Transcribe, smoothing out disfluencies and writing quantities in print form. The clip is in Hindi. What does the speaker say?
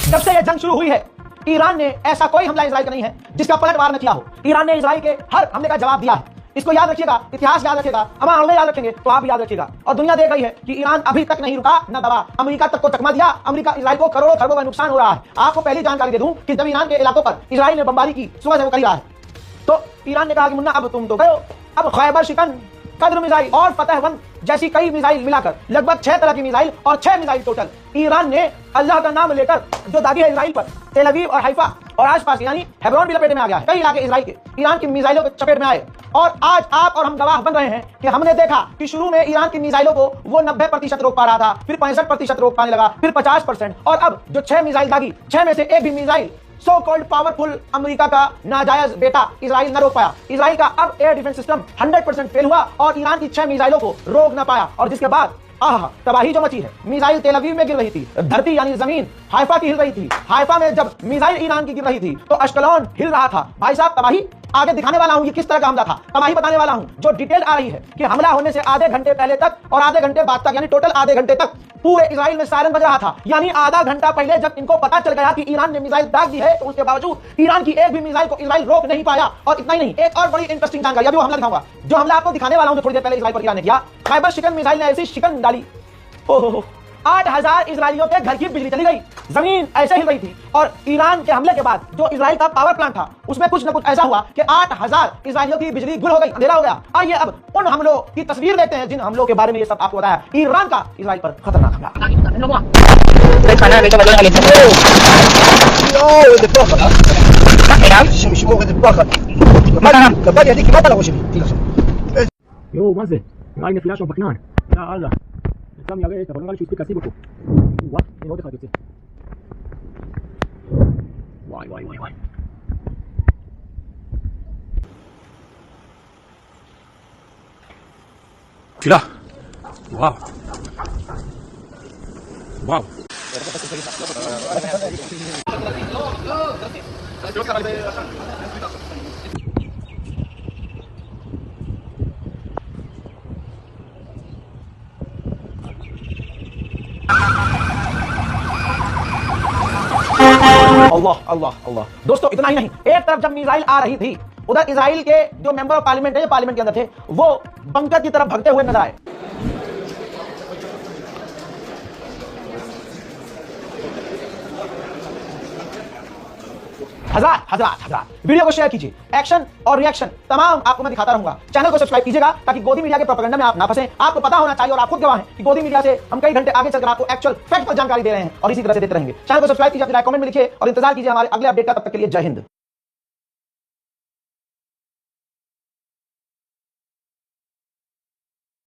जब से यह जंग शुरू हुई है, ईरान ने ऐसा कोई हमला इजराइल का नहीं है जिसका पलटवार न किया हो। ईरान ने इजराइल के हर हमले का जवाब दिया है। इसको याद रखिएगा, इतिहास याद रखिएगा, हमारे हमले याद रखेंगे तो आप याद रखिएगा। और दुनिया देख रही है कि ईरान अभी तक नहीं रुका, न दबा। अमेरिका तक को चकमा दिया। अमेरिका इजराइल को करोड़ों खरबों का नुकसान हो रहा है। आपको पहली जानकारी दे दूं कि जब ईरान के इलाकों पर इजराइल ने बमबारी की, सुबह से वो कर रहा है, तो ईरान ने कहा कि मुन्ना अब तुम तो गए, अब खैबर शिकन, कद्र मिसाइल और फतह 1 जैसी कई मिसाइल मिलाकर लगभग 6 तरह की मिसाइल और 6 मिसाइल टोटल ईरान ने अल्लाह का नाम लेकर जो दागी है इजराइल पर, तेल अवीव और हाइफा और आसपास यानी हेब्रोन भी लपेट में आ गया है। कई इलाके इजराइल के ईरान की मिसाइलों के चपेट में आए। और आज आप और हम गवाह बन रहे हैं कि हमने देखा कि शुरू में ईरान की मिसाइलों को वो 90% रोक पा रहा था, फिर 65% रोक पाने लगा, फिर 50%, और अब जो 6 मिसाइल दागी, 6 में से एक भी missile so called powerful America का नाजायज बेटा इजराइल न रोक पाया। इजराइल का अब एयर डिफेंस सिस्टम 100% फेल हुआ और ईरान की 6 मिसाइलों को रोक न पाया। और जिसके बाद तबाही जो मची है, मिसाइल तेल अवीव में गिर रही थी, धरती यानी जमीन हाइफा की हिल रही थी। हाइफा में जब मिसाइल ईरान की गिर रही थी तो अश्कलोन हिल रहा था। भाई साहब, तबाही आगे दिखाने वाला हूं ये किस तरह का हमला था, तबाही बताने वाला हूं। जो डिटेल आ रही है कि हमला होने से आधे घंटे पहले तक और आधे घंटे बाद तक, यानी टोटल आधे घंटे तक पूरे इजराइल में सायरन बज रहा था। यानी आधा घंटा पहले जब इनको पता चल गया कि ईरान ने मिसाइल दाग दी है, तो उसके बावजूद ईरान की एक भी मिसाइल को इजराइल रोक नहीं पाया। और इतना ही नहीं, एक और बड़ी इंटरेस्टिंग जानकारी, अभी वो हमला दिखाऊंगा जो हमला आपको दिखाने वाला हूं, जो थोड़ी देर पहले इजराइल पर ईरान ने किया। खैबर शिकन मिसाइल ने ऐसी शिकन डाली, 8,000 इजरायलियों के घर की बिजली चली गई, जमीन ऐसे हिल रही थी। और ईरान के हमले के बाद जो इजराइल का पावर प्लांट था उसमें कुछ न कुछ ऐसा हुआ कि 8,000 इजरायलियों की बिजली गुल हो गई, अंधेरा हो गया। आइए अब उन हमलों की तस्वीर देखते हैं जिन हमलों के बारे में ये सब आपको बताया। ईरान का इजराइल पर खतरनाक हमला। Yo, Mazze, eine Flasche auf Knall. Ja, Alter. Jetzt haben wir ja echt, aber dann spielt Kassibo. What? Ich wollte gerade jetzt. Why. Tira. Wow. अल्लाह। दोस्तों, इतना ही नहीं, एक तरफ जब मिसाइल आ रही थी, उधर इजराइल के जो मेंबर ऑफ पार्लियामेंट है, जो पार्लियामेंट के अंदर थे, वो बंकर की तरफ भागते हुए नजर आए। हजार वीडियो को शेयर कीजिए। एक्शन और रिएक्शन तमाम आपको मैं दिखाता रहूंगा। चैनल को सब्सक्राइब कीजिएगा ताकि गोदी मीडिया के प्रोपेगेंडा में आप ना फंसे। आपको पता होना चाहिए और आप खुद गवाह हैं कि गोदी मीडिया से हम कई घंटे आगे चलकर आपको एक्चुअल फैक्ट पर जानकारी दे रहे हैं और इसी तरह से देते रहेंगे। चैनल को सब्सक्राइब कीजिए, अपनी राय कमेंट में लिखिए और इंतजार कीजिए हमारे अगले अपडेट का। तब तक के लिए जय हिंद।